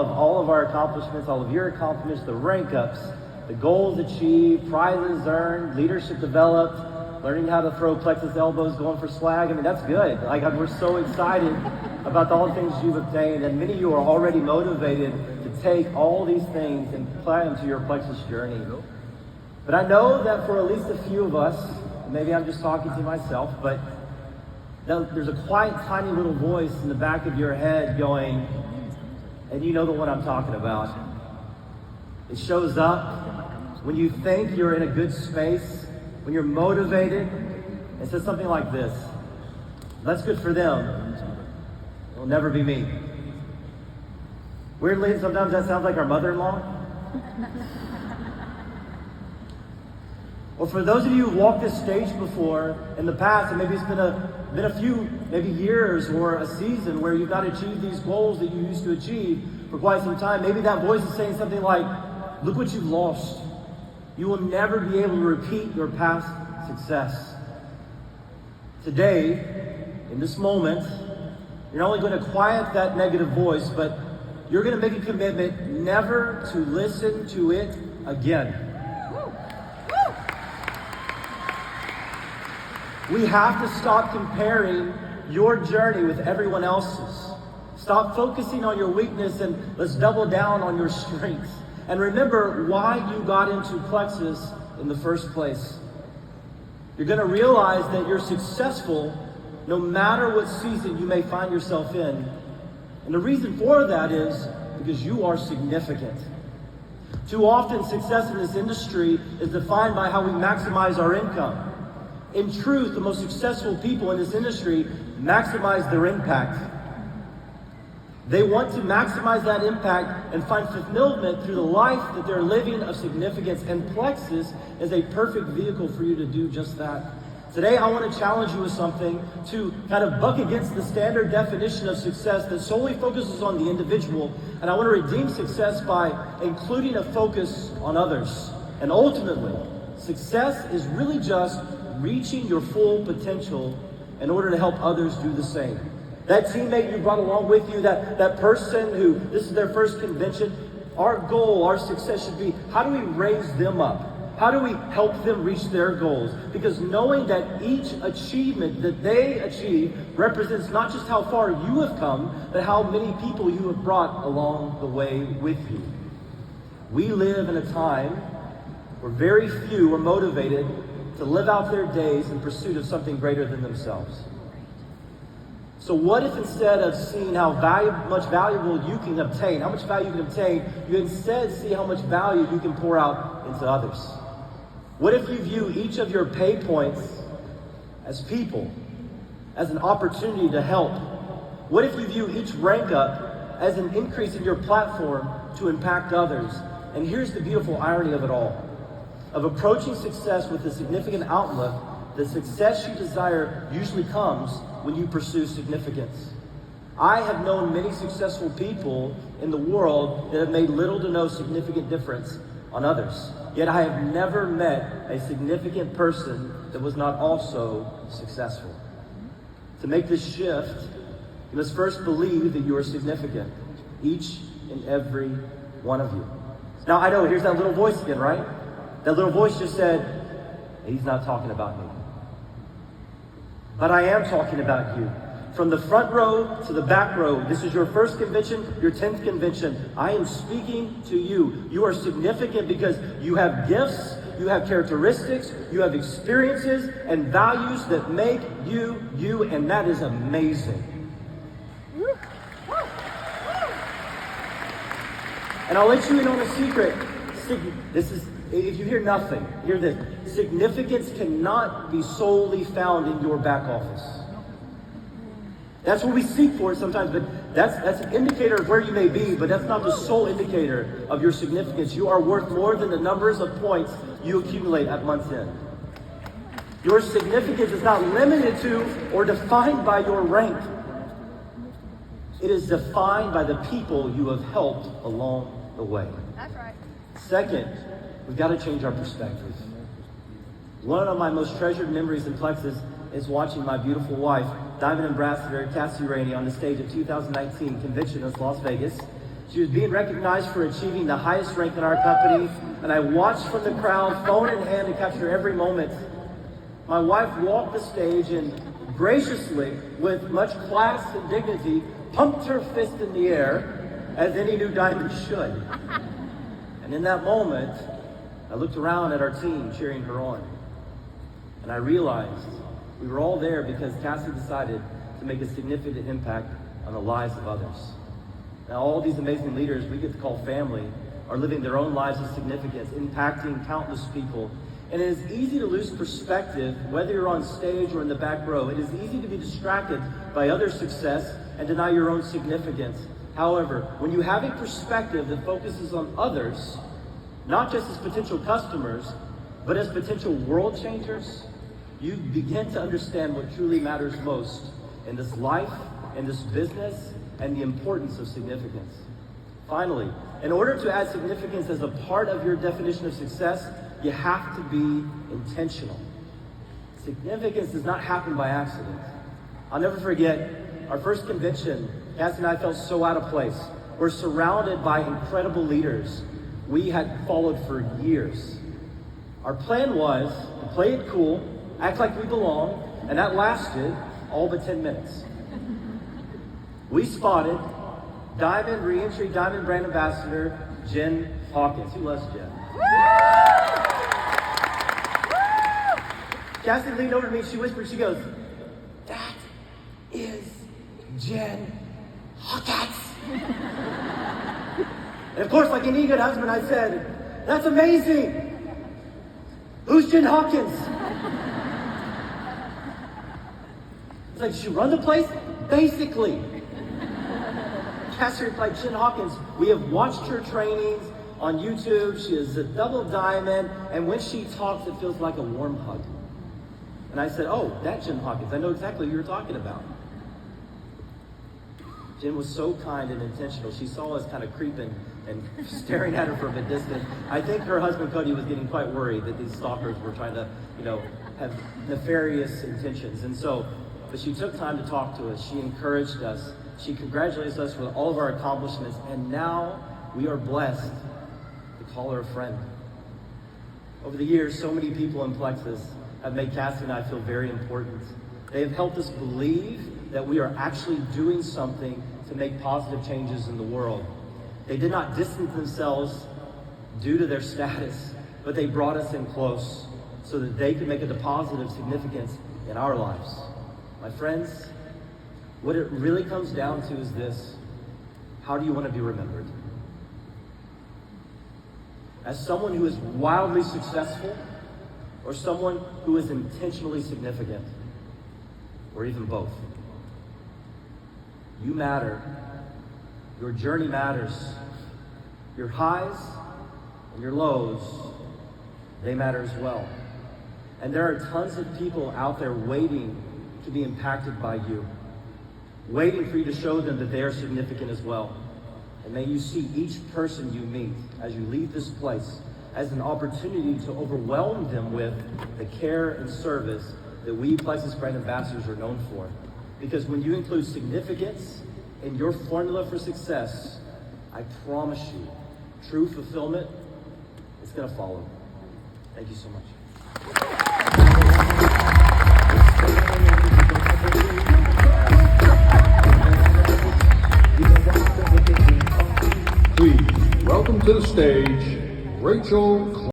of all of our accomplishments, all of your accomplishments, the rank ups, the goals achieved, prizes earned, leadership developed, learning how to throw plexus elbows, going for swag. I mean, that's good. We're so excited about all the things you've obtained, and many of you are already motivated to take all these things and apply them to your plexus journey. But I know that for at least a few of us, maybe I'm just talking to myself, but there's a quiet, tiny little voice in the back of your head going, and you know the one I'm talking about. It shows up when you think you're in a good space, when you're motivated. It says something like this: that's good for them. It'll never be me. Weirdly, sometimes that sounds like our mother-in-law. Or for those of you who've walked this stage before in the past, and maybe it's been a few, maybe years or a season where you've not achieved these goals that you used to achieve for quite some time, maybe that voice is saying something like, look what you've lost. You will never be able to repeat your past success. Today, in this moment, you're not only going to quiet that negative voice, but you're going to make a commitment never to listen to it again. We have to stop comparing your journey with everyone else's. Stop focusing on your weakness and let's double down on your strengths. And remember why you got into plexus in the first place. You're going to realize that you're successful no matter what season you may find yourself in. And the reason for that is because you are significant. Too often, success in this industry is defined by how we maximize our income. In truth, the most successful people in this industry maximize their impact. They want to maximize that impact and find fulfillment through the life that they're living of significance. And Plexus is a perfect vehicle for you to do just that. Today, I want to challenge you with something to kind of buck against the standard definition of success that solely focuses on the individual. And I want to redeem success by including a focus on others. And ultimately, success is really just reaching your full potential in order to help others do the same. That teammate you brought along with you, that person who this is their first convention, our goal, our success should be, how do we raise them up? How do we help them reach their goals? Because knowing that each achievement that they achieve represents not just how far you have come, but how many people you have brought along the way with you. We live in a time where very few are motivated to live out their days in pursuit of something greater than themselves. So what if instead of seeing how much valuable you can obtain, how much value you can obtain, you instead see how much value you can pour out into others? What if you view each of your pay points as people, as an opportunity to help? What if you view each rank up as an increase in your platform to impact others? And here's the beautiful irony of it all. Of approaching success with a significant outlook, the success you desire usually comes when you pursue significance. I have known many successful people in the world that have made little to no significant difference on others. Yet I have never met a significant person that was not also successful. To make this shift, you must first believe that you are significant, each and every one of you. Now I know, here's that little voice again, right? That little voice just said, he's not talking about me. But I am talking about you. From the front row to the back row, this is your first convention, your 10th convention. I am speaking to you. You are significant because you have gifts, you have characteristics, you have experiences and values that make you, you, and that is amazing. And I'll let you in on a secret. If you hear nothing, hear this. Significance cannot be solely found in your back office. That's what we seek for sometimes, but that's an indicator of where you may be, but that's not the sole indicator of your significance. You are worth more than the numbers of points you accumulate at month's end. Your significance is not limited to or defined by your rank. It is defined by the people you have helped along the way. That's right. Second, we've got to change our perspective. One of my most treasured memories in Plexus is watching my beautiful wife, Diamond Ambassador Cassie Raney, on the stage at 2019 convention in Las Vegas. She was being recognized for achieving the highest rank in our company, and I watched from the crowd, phone in hand, to capture every moment. My wife walked the stage and graciously, with much class and dignity, pumped her fist in the air, as any new diamond should. And in that moment, I looked around at our team cheering her on. And I realized we were all there because Cassie decided to make a significant impact on the lives of others. Now, all these amazing leaders we get to call family are living their own lives of significance, impacting countless people. And it is easy to lose perspective, whether you're on stage or in the back row. It is easy to be distracted by other success and deny your own significance. However, when you have a perspective that focuses on others, not just as potential customers, but as potential world changers, you begin to understand what truly matters most in this life, in this business, and the importance of significance. Finally, in order to add significance as a part of your definition of success, you have to be intentional. Significance does not happen by accident. I'll never forget our first convention. Cassie and I felt so out of place. We're surrounded by incredible leaders we had followed for years. Our plan was to play it cool, act like we belong, and that lasted all but 10 minutes. We spotted Diamond Reentry Diamond Brand Ambassador Jen Hawkins. Who loves Jen? Cassie leaned over to me, she whispered, she goes, "That is Jen Hawkins." And of course, like any good husband, I said, "That's amazing. Who's Jen Hawkins?" It's like, "Did she run the place?" Basically. Cassie replied, "Jen Hawkins, we have watched her trainings on YouTube. She is a double diamond, and when she talks, it feels like a warm hug." And I said, "Oh, that's Jen Hawkins. I know exactly who you're talking about." Jen was so kind and intentional. She saw us kind of creeping and staring at her from a distance. I think her husband Cody was getting quite worried that these stalkers were trying to, have nefarious intentions. And so, but she took time to talk to us. She encouraged us. She congratulates us with all of our accomplishments. And now we are blessed to call her a friend. Over the years, so many people in Plexus have made Cassie and I feel very important. They have helped us believe that we are actually doing something to make positive changes in the world. They did not distance themselves due to their status, but they brought us in close so that they could make a deposit of significance in our lives. My friends, what it really comes down to is this: how do you want to be remembered? As someone who is wildly successful, or someone who is intentionally significant, or even both? You matter. Your journey matters. Your highs and your lows, they matter as well. And there are tons of people out there waiting to be impacted by you, waiting for you to show them that they are significant as well. And may you see each person you meet as you leave this place as an opportunity to overwhelm them with the care and service that we Plexus Brand Ambassadors are known for. Because when you include significance in your formula for success, I promise you, true fulfillment is going to follow. Thank you so much. Please welcome to the stage, Rachel.